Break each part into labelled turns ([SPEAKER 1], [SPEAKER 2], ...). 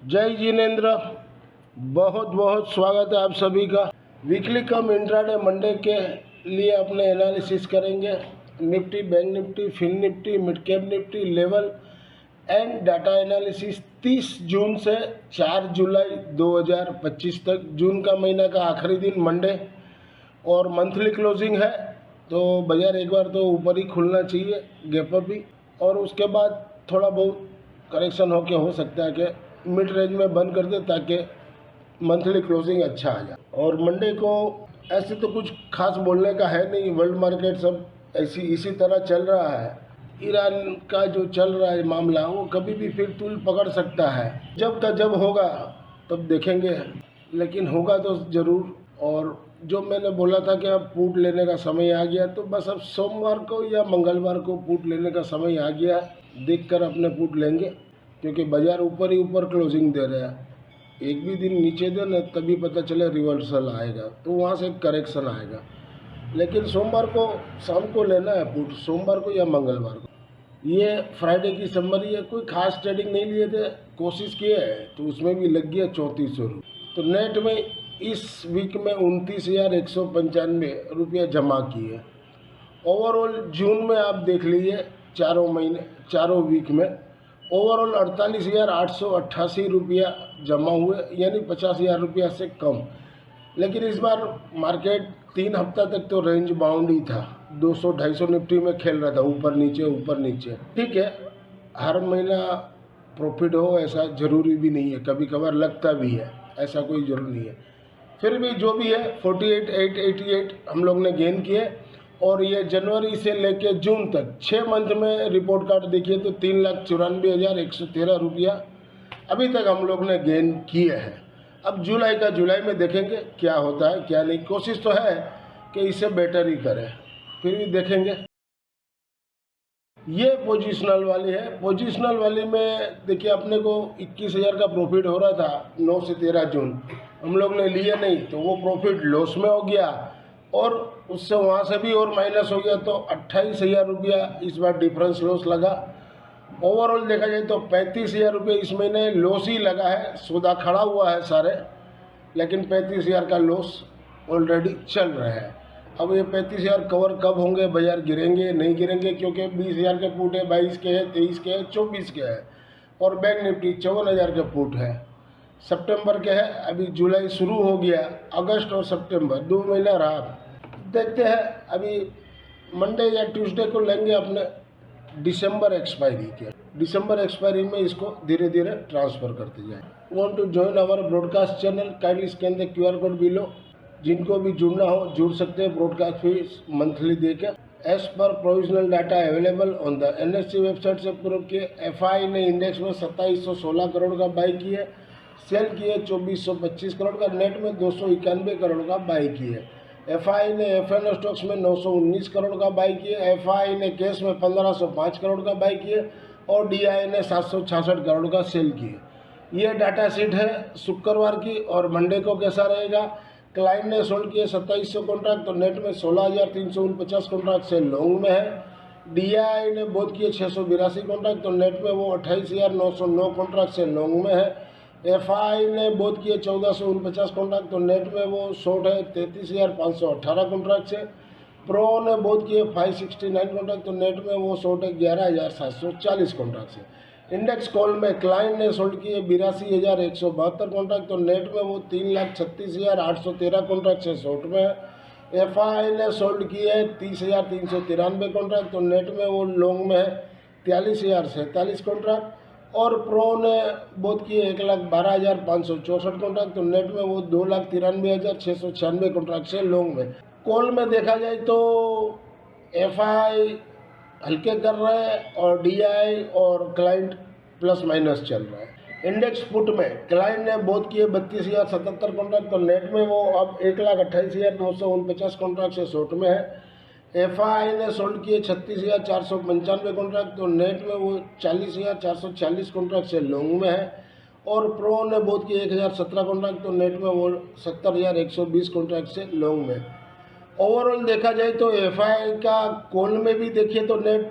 [SPEAKER 1] जय जिनेन्द्र, बहुत बहुत स्वागत है आप सभी का। वीकली कम इंट्राडे मंडे के लिए अपने एनालिसिस करेंगे। Nifty, bank Nifty, fin Nifty, mid cap Nifty, level and data analysis 30 जून से 4 जुलाई 2025 तक। जून का महीना का आखिरी दिन मंडे और मंथली क्लोजिंग है, तो बाजार एक बार तो ऊपर ही खुलना चाहिए, गैप अप ही, और उसके बाद थोड़ा बहुत करेक्शन हो सकता है कि मिड रेंज में बंद कर दे ताकि मंथली क्लोजिंग अच्छा आ जाए। और मंडे को ऐसे तो कुछ खास बोलने का है नहीं, वर्ल्ड मार्केट सब इसी तरह चल रहा है। ईरान का जो चल रहा है मामला, वो कभी भी फिर तूल पकड़ सकता है। जब का जब होगा तब देखेंगे, लेकिन होगा तो ज़रूर। और जो मैंने बोला था कि अब पुट लेने का समय आ गया, तो बस अब सोमवार को या मंगलवार को पुट लेने का समय आ गया। देखकर अपने पुट लेंगे, क्योंकि बाजार ऊपर ही ऊपर क्लोजिंग दे रहा है। एक भी दिन नीचे दे ना, तभी पता चले रिवर्सल आएगा, तो वहाँ से करेक्शन आएगा। लेकिन सोमवार को शाम को लेना है पुट, सोमवार को या मंगलवार को। ये फ्राइडे की समरी है, कोई खास ट्रेडिंग नहीं लिए थे, कोशिश किए है तो उसमें भी लग गया 3400 रुपये। तो नेट में इस वीक में 29,195 रुपया जमा किए। ओवरऑल जून में आप देख लीजिए, चारों वीक में ओवरऑल 48,888 रुपया जमा हुए, यानी 50,000 रुपया से कम। लेकिन इस बार मार्केट 3 हफ्ता तक तो रेंज बाउंड ही था, 200-250 निफ्टी में खेल रहा था, ऊपर नीचे। ठीक है, हर महीना प्रॉफिट हो ऐसा ज़रूरी भी नहीं है, कभी कभार लगता भी है, ऐसा कोई ज़रूरी नहीं है। फिर भी जो भी है 48,888 हम लोग ने गेन किए। और ये जनवरी से लेके जून तक 6 मंथ में रिपोर्ट कार्ड देखिए तो 3,94,113 रुपया अभी तक हम लोग ने गेन किए हैं। अब जुलाई में देखेंगे क्या होता है क्या नहीं। कोशिश तो है कि इससे बेटर ही करें, फिर भी देखेंगे। ये पोजिशनल वाली है। पोजिशनल वाली में देखिए, अपने को 21,000 का प्रॉफिट हो रहा था 9 से 13 जून, हम लोग ने लिया नहीं, तो वो प्रॉफिट लॉस में हो गया और उससे वहाँ से भी और माइनस हो गया, तो 28,000 रुपया इस बार डिफरेंस लॉस लगा। ओवरऑल देखा जाए तो 35,000 रुपये इस महीने लॉस ही लगा है। सौदा खड़ा हुआ है सारे, लेकिन 35,000 का लॉस ऑलरेडी चल रहा है। अब ये 35,000 कवर कब होंगे, बाजार गिरेंगे नहीं गिरेंगे, क्योंकि 20,000 के पुट है, 22 के है, 23 के है, 24 के है, और बैंक निफ्टी 54,000 के पुट है, सितंबर के है। अभी जुलाई शुरू हो गया, अगस्त और सितंबर 2 महीना रहा। देखते हैं, अभी मंडे या ट्यूसडे को लेंगे अपने दिसंबर एक्सपायरी के। दिसंबर एक्सपायरी में इसको धीरे धीरे ट्रांसफ़र करते जाए। Want to join our broadcast channel, kindly scan the QR code below. जिनको भी जुड़ना हो जुड़ सकते हैं, ब्रॉडकास्ट फीस मंथली देकर। As per provisional data available on the NSE website से प्रूव किए। FI ने इंडेक्स में 2716 करोड़ का बाई किए, सेल किए 2425 करोड़ का, नेट में 291 करोड़ का बाई किए। FI ने FN स्टॉक्स में 919 करोड़ का बाई किए। FI ने कैश में 1505 करोड़ का बाई किए और DI ने 766 करोड़ का सेल किए। ये डाटा शीट है शुक्रवार की। और मंडे को कैसा रहेगा, क्लाइंट ने सोल्ड किए 2700 कॉन्ट्रैक्ट, तो नेट में 16,349 कॉन्ट्रैक्ट से लॉन्ग में है। DI ने बोध किए 682 कॉन्ट्रैक्ट, तो नेट में वो 28,909 कॉन्ट्रैक्ट से लॉन्ग में है। FI ने बोध किए 1449 कॉन्ट्रैक्ट, तो नेट में वो शॉर्ट है 33,518 कॉन्ट्रैक्ट से। प्रो ने बोध किए 569 कॉन्ट्रैक्ट, तो नेट में वो शॉर्ट है 11,740 कॉन्ट्रैक्ट से। इंडेक्स कॉल में क्लाइंट ने सोल्ड किए 82,172 कॉन्ट्रैक्ट, तो नेट में वो 3,36,813 कॉन्ट्रैक्ट से शॉर्ट में है। FI ने सोल्ड किए 30,393 कॉन्ट्रैक्ट, तो नेट में वो लॉन्ग में है 43,047 कॉन्ट्रैक्ट। और प्रो ने बोध किए 1,12,564 कॉन्ट्रैक्ट, तो नेट में वो 2,93,696 कॉन्ट्रैक्ट से लॉन्ग में। कॉल में देखा जाए तो FI हल्के कर रहे हैं और DI और क्लाइंट प्लस माइनस चल रहा है। इंडेक्स पुट में क्लाइंट ने बोध किए 32,077 कॉन्ट्रैक्ट, तो नेट में वो अब 1,28,949 कॉन्ट्रैक्ट से शॉर्ट में है। FI ने सोल्ड किए 36,495 कॉन्ट्रैक्ट, तो नेट में वो 40,440 कॉन्ट्रैक्ट से लॉन्ग में है। और प्रो ने बोध किए 1,017 कॉन्ट्रैक्ट, तो नेट में वो 70,120 कॉन्ट्रैक्ट से लॉन्ग में। ओवरऑल देखा जाए तो FI का कॉल में भी देखिए तो नेट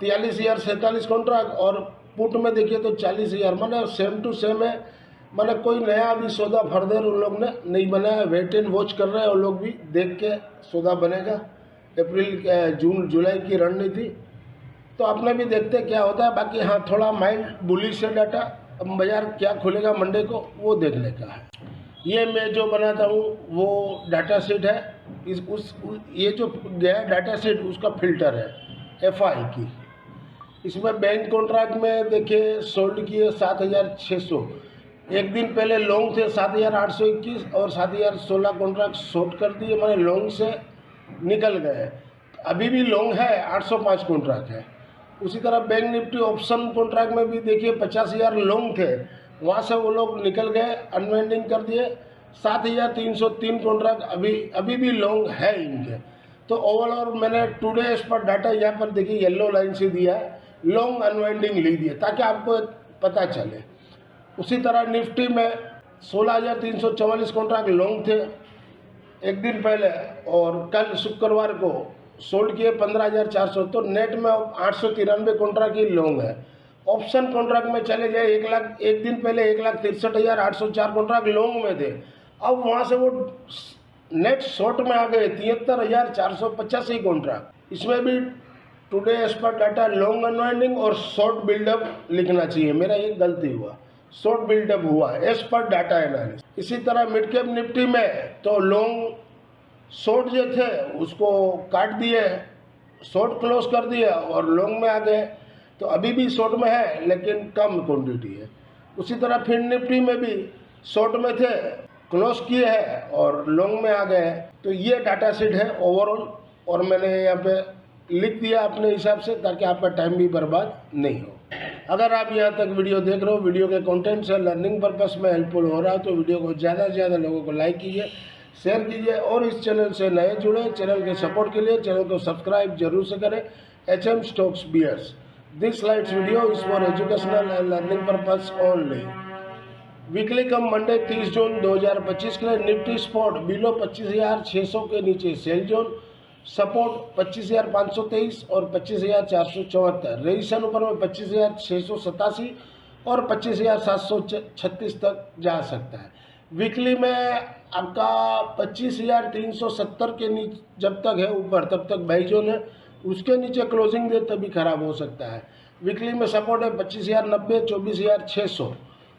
[SPEAKER 1] 43,047 कॉन्ट्रैक्ट और पुट में देखिए तो 40,000, माने सेम टू सेम है। मैंने कोई नया अभी सौदा फर्दर उन लोग ने नहीं बनाया, वेट एंड वॉच कर रहे हैं वो लोग भी, देख के सौदा बनेगा। अप्रैल जून जुलाई की रणनीति तो अपने भी देखते क्या होता है। बाकी हाँ, थोड़ा माइल्ड बुलिश है डाटा। अब बाजार क्या खुलेगा मंडे को वो देखने का है। ये मैं जो बनाता हूँ वो डाटा सेट है, ये जो गया डाटा सेट उसका फिल्टर है FI की। इसमें बैंक कॉन्ट्रैक्ट में देखिए सोल्ड किए 7,600, एक दिन पहले लॉन्ग थे 7,821 और 7,016 कॉन्ट्रैक्ट शॉर्ट कर दिए, मैंने लॉन्ग से निकल गए। अभी भी लॉन्ग है 805 कॉन्ट्रैक्ट है। उसी तरह बैंक निफ्टी ऑप्शन कॉन्ट्रैक्ट में भी देखिए 50,000 लॉन्ग थे, वहाँ से वो लोग निकल गए, अनवाइंडिंग कर दिए। 7,303 कॉन्ट्रैक्ट अभी भी लॉन्ग है इनके। तो ओवरऑल मैंने टुडे एज पर डाटा यहाँ पर देखिए येलो लाइन से दिया है, लॉन्ग अनवाइंडिंग लिख दिया ताकि आपको पता चले। उसी तरह निफ्टी में 16,344 कॉन्ट्रैक्ट लॉन्ग थे एक दिन पहले, और कल शुक्रवार को सोल्ड किए 15,400, तो नेट में 893 कॉन्ट्रैक्ट ही लॉन्ग है। ऑप्शन कॉन्ट्रैक्ट में चले जाए 1,00,000, एक दिन पहले 1,63,804 कॉन्ट्रैक्ट लॉन्ग में थे, अब वहाँ से वो नेट शॉर्ट में आ गए 73,485 कॉन्ट्रैक्ट। इसमें भी today as per data long unwinding और शॉर्ट बिल्डअप लिखना चाहिए, मेरा ये गलती हुआ, शॉर्ट बिल्डअप हुआ एज पर डाटा एनालिसिस। इसी तरह मिड कैप निफ्टी में तो लॉन्ग शॉर्ट जो थे उसको काट दिए, शॉर्ट क्लोज कर दिए और लॉन्ग में आ गए, तो अभी भी शॉर्ट में है लेकिन कम क्वांटिटी है। उसी तरह फिर निफ्टी में भी शॉर्ट में थे, क्लोज किए हैं और लॉन्ग में आ गए। तो ये डाटा सेट है ओवरऑल, और मैंने यहाँ पे लिख दिया अपने हिसाब से ताकि आपका टाइम भी बर्बाद नहीं हो। अगर आप यहाँ तक वीडियो देख रहे हो, वीडियो के कंटेंट से लर्निंग पर्पस में हेल्पफुल हो रहा है, तो वीडियो को ज़्यादा से ज़्यादा लोगों को लाइक कीजिए, शेयर कीजिए, और इस चैनल से नए जुड़े, चैनल के सपोर्ट के लिए चैनल को सब्सक्राइब जरूर से करें। HM Stocks Bears, this slides video is for educational and learning purpose only. Weekly come Monday 30 जून 2025 के लिए निफ्टी स्पॉट बिलो 25,600 के नीचे सेल जोन, सपोर्ट 25,523 और 25,474, रेजिस्टेंस ऊपर में 25,687 और 25,736 तक जा सकता है। वीकली में आपका 25,370 के नीचे जब तक है ऊपर तब तक बाई जोन है, उसके नीचे क्लोजिंग दे तभी खराब हो सकता है। वीकली में सपोर्ट है 25,090, 24,600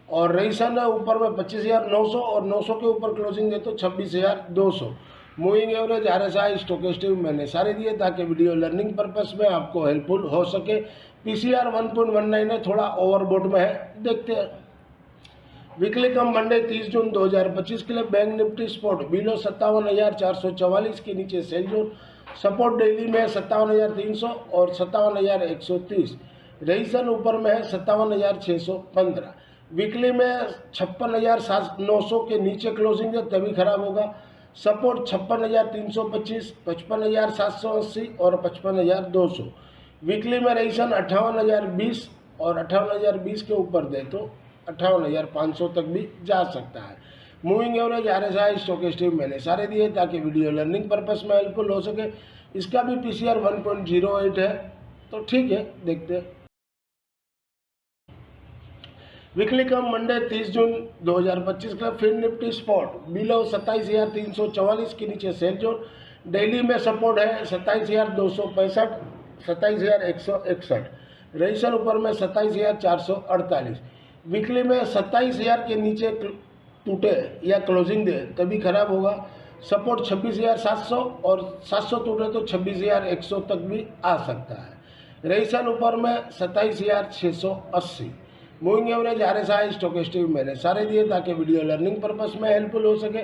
[SPEAKER 1] और रेजिस्टेंस है ऊपर में 25,900 और 900 के ऊपर क्लोजिंग दे तो 26,200। मूविंग एवरेज RSI स्टोकेस्टिक मैंने सारे दिए ताकि वीडियो लर्निंग पर्पस में आपको हेल्पफुल हो सके। PCR 1.19 है, थोड़ा ओवरबोट में है, देखते हैं। वीकली कम मंडे 30 जून 2025 के लिए बैंक निफ्टी स्पॉट बिलो 57,444 के नीचे सेल जोन, सपोर्ट डेली में 57,300 और 57,130, रेजिस्टेंस ऊपर में है 57,615। वीकली में 56,900 के नीचे क्लोजिंग है तभी खराब होगा, सपोर्ट 56,325, 55,780 और 55,200। वीकली में रेजिस्टेंस 58,020 और 58,020 के ऊपर दे तो 58,500 तक भी जा सकता है। मूविंग एवरेज RSI स्टोकेस्टिक मैंने सारे दिए ताकि वीडियो लर्निंग पर्पस में हेल्पफुल हो सके। इसका भी PCR 1.08 है, तो ठीक है, देखते हैं। वीकली कम मंडे 30 जून 2025 का फिर निफ्टी स्पॉट बिलो 27,344 के नीचे सेल जोन, डेली में सपोर्ट है 27,265, 27,161, रेजिस्टेंस ऊपर में 27,448। वीकली में 27,000 के नीचे टूटे या क्लोजिंग दे तभी खराब होगा, सपोर्ट 26,700 और 700 टूटे तो 26,100 तक भी आ सकता है, रेजिस्टेंस ऊपर में 27,680। मूविंग एवरेज RSI स्टोकेस्टिक मैंने सारे दिए ताकि वीडियो लर्निंग पर्पस में हेल्पफुल हो सके।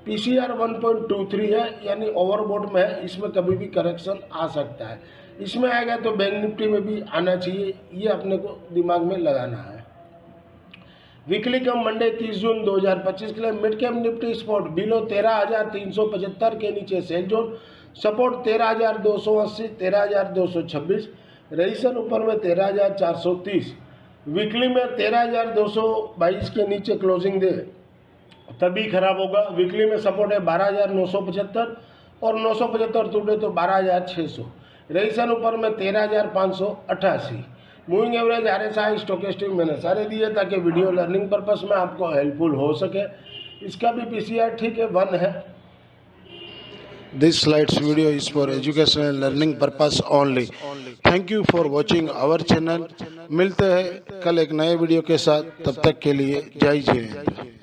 [SPEAKER 1] PCR 1.23 है, यानी ओवरबोट में है, इसमें कभी भी करेक्शन आ सकता है। इसमें आएगा तो बैंक निफ्टी में भी आना चाहिए, ये अपने को दिमाग में लगाना है। वीकली कम मंडे 30 जून 2025 के लिए mid cap Nifty spot below 13,375 के नीचे सेल जोन, सपोर्ट 13,280, 13,226, रेजिस्टेंस ऊपर में 13,430। वीकली में 13,222 के नीचे क्लोजिंग दे तभी खराब होगा। वीकली में सपोर्ट है 12,975 और 975 टूटे तो 12,600, रेजिस्टेंस ऊपर में 13,588। मूविंग एवरेज, RSI, स्टोकेस्टिक मैंने सारे दिए ताकि वीडियो लर्निंग पर्पस में आपको हेल्पफुल हो सके। इसका भी PCR ठीक है, 1 है।
[SPEAKER 2] This slides video is for educational and learning purpose only. Thank you for watching our channel. मिलते हैं कल एक नए वीडियो के साथ, तब तक के लिए जय जय हिंद।